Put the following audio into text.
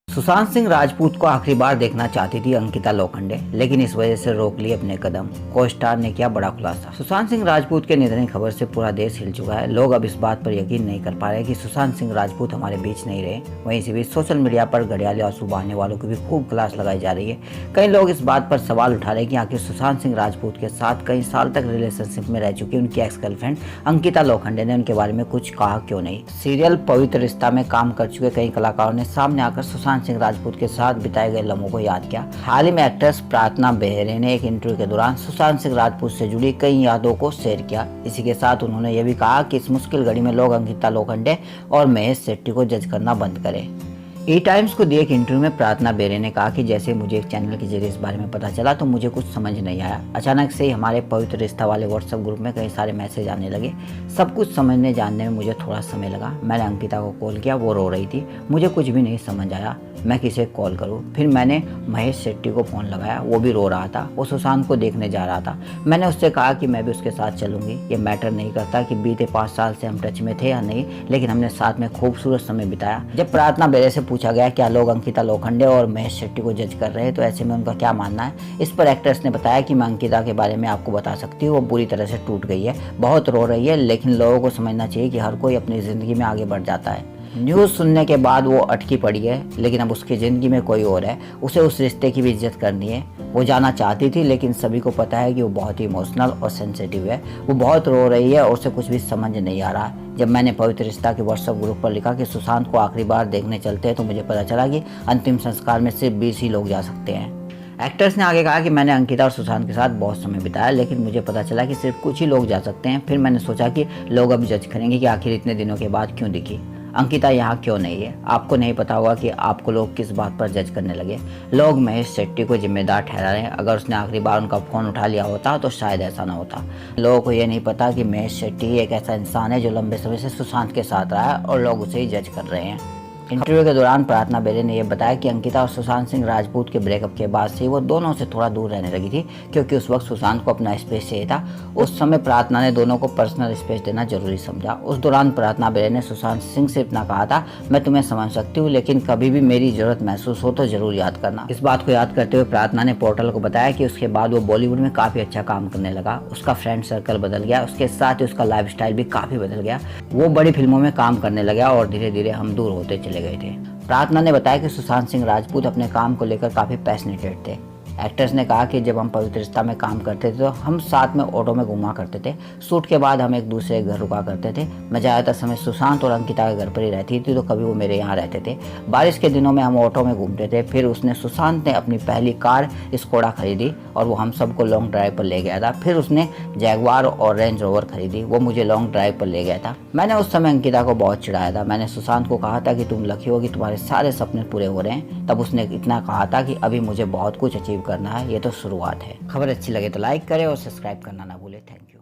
सुशांत सिंह राजपूत को आखिरी बार देखना चाहती थी अंकिता लोखंडे, लेकिन इस वजह से रोक लिए अपने कदम। को स्टार ने किया बड़ा खुलासा। सुशांत सिंह राजपूत के निधन की खबर से पूरा देश हिल चुका है। लोग अब इस बात पर यकीन नहीं कर पा रहे कि सुशांत सिंह राजपूत हमारे बीच नहीं रहे। वहीं इसी बीच सोशल मीडिया पर घड़ियाली आंसू बहाने वालों की भी खूब क्लास लगाई जा रही है। कई लोग इस बात पर सवाल उठा रहे हैं कि आखिर सुशांत सिंह राजपूत के साथ कई साल तक रिलेशनशिप में रह चुकी उनकी एक्स गर्लफ्रेंड अंकिता लोखंडे ने उनके बारे में कुछ कहा क्यों नहीं। सीरियल पवित्र रिश्ता में काम कर चुके कई कलाकारों ने सामने आकर सुशांत सिंह राजपूत के साथ बिताए गए लम्हों को याद किया। हाल ही में एक्ट्रेस प्रार्थना बेहरे ने एक इंटरव्यू के दौरान सुशांत सिंह राजपूत से जुड़ी कई यादों को शेयर किया। इसी के साथ उन्होंने यह भी कहा कि इस मुश्किल घड़ी में लोग अंकिता लोखंडे और महेश शेट्टी को जज करना बंद करें। ई टाइम्स को दिए एक इंटरव्यू में प्रार्थना बेरे ने कहा कि जैसे मुझे एक चैनल के जरिए इस बारे में पता चला तो मुझे कुछ समझ नहीं आया। अचानक से ही हमारे पवित्र रिश्ता वाले व्हाट्सएप ग्रुप में कई सारे मैसेज आने लगे। सब कुछ समझने जानने में मुझे थोड़ा समय लगा। मैंने अंकिता को कॉल किया, वो रो रही थी। मुझे कुछ भी नहीं समझ आया मैं किसे कॉल करूं। फिर मैंने महेश शेट्टी को फ़ोन लगाया, वो भी रो रहा था। वो सुशांत को देखने जा रहा था। मैंने उससे कहा कि मैं भी उसके साथ चलूंगी। ये मैटर नहीं करता कि बीते 5 साल से हम टच में थे या नहीं, लेकिन हमने साथ में खूबसूरत समय बिताया। जब प्रार्थना बेरे से पूछा गया क्या लोग अंकिता लोखंडे और महेश शेट्टी को जज कर रहे हैं तो ऐसे में उनका क्या मानना है, इस पर एक्ट्रेस ने बताया कि मैं अंकिता के बारे में आपको बता सकती हूँ। वो बुरी तरह से टूट गई है, बहुत रो रही है, लेकिन लोगों को समझना चाहिए कि हर कोई अपनी ज़िंदगी में आगे बढ़ जाता है। न्यूज़ सुनने के बाद वो अटकी पड़ी है, लेकिन अब उसकी ज़िंदगी में कोई और है। उसे उस रिश्ते की भी इज्जत करनी है। वो जाना चाहती थी, लेकिन सभी को पता है कि वो बहुत ही इमोशनल और सेंसिटिव है। वो बहुत रो रही है और उसे कुछ भी समझ नहीं आ रहा। जब मैंने पवित्र रिश्ता के व्हाट्सएप ग्रुप पर लिखा कि सुशांत को आखिरी बार देखने चलते हैं तो मुझे पता चला कि अंतिम संस्कार में सिर्फ 20 ही लोग जा सकते हैं। एक्ट्रेस ने आगे कहा कि मैंने अंकिता और सुशांत के साथ बहुत समय बिताया, लेकिन मुझे पता चला कि सिर्फ कुछ ही लोग जा सकते हैं। फिर मैंने सोचा कि लोग अब जज करेंगे कि आखिर इतने दिनों के बाद क्यों दिखी अंकिता यहाँ क्यों नहीं है। आपको नहीं पता होगा कि आपको लोग किस बात पर जज करने लगे। लोग महेश शेट्टी को जिम्मेदार ठहरा रहे हैं। अगर उसने आखिरी बार उनका फ़ोन उठा लिया होता तो शायद ऐसा ना होता। लोगों को ये नहीं पता कि महेश शेट्टी एक ऐसा इंसान है जो लंबे समय से सुशांत के साथ रहा है और लोग उसे ही जज कर रहे हैं। इंटरव्यू के दौरान प्रार्थना बेरे ने यह बताया कि अंकिता और सुशांत सिंह राजपूत के ब्रेकअप के बाद से वो दोनों से थोड़ा दूर रहने लगी थी, क्योंकि उस वक्त सुशांत को अपना स्पेस चाहिए था। उस समय प्रार्थना ने दोनों को पर्सनल स्पेस देना जरूरी समझा। उस दौरान प्रार्थना बेरे ने सुशांत सिंह से इतना कहा था, मैं तुम्हें समझ सकती हूँ, लेकिन कभी भी मेरी जरूरत महसूस हो तो जरूर याद करना। इस बात को याद करते हुए प्रार्थना ने पोर्टल को बताया कि उसके बाद वो बॉलीवुड में काफ़ी अच्छा काम करने लगा। उसका फ्रेंड सर्कल बदल गया, उसके साथ ही उसका लाइफ स्टाइल भी काफ़ी बदल गया। वो बड़ी फिल्मों में काम करने लगा और धीरे धीरे हम दूर होते चले गए थे। प्रार्थना ने बताया कि सुशांत सिंह राजपूत अपने काम को लेकर काफ़ी पैशनेटेड थे। एक्ट्रेस ने कहा कि जब हम पवित्र रिश्ता में काम करते थे तो हम साथ में ऑटो में घूमा करते थे। शूट के बाद हम एक दूसरे के घर रुका करते थे। मैं ज़्यादातर समय सुशांत और अंकिता के घर पर ही रहती थी, तो कभी वो मेरे यहाँ रहते थे। बारिश के दिनों में हम ऑटो में घूमते थे। फिर उसने सुशांत ने अपनी पहली कार स्कोडा खरीदी और वो हम सबको लॉन्ग ड्राइव पर ले गया था। फिर उसने जैगवार और रेंज रोवर खरीदी, वो मुझे लॉन्ग ड्राइव पर ले गया था। मैंने उस समय अंकिता को बहुत चिढ़ाया था। मैंने सुशांत को कहा था कि तुम लकी हो कि तुम्हारे सारे सपने पूरे हो रहे हैं। तब उसने इतना कहा था कि अभी मुझे बहुत कुछ अचीव करना है, ये तो शुरुआत है। खबर अच्छी लगे तो लाइक करें और सब्सक्राइब करना ना भूलें। Thank you.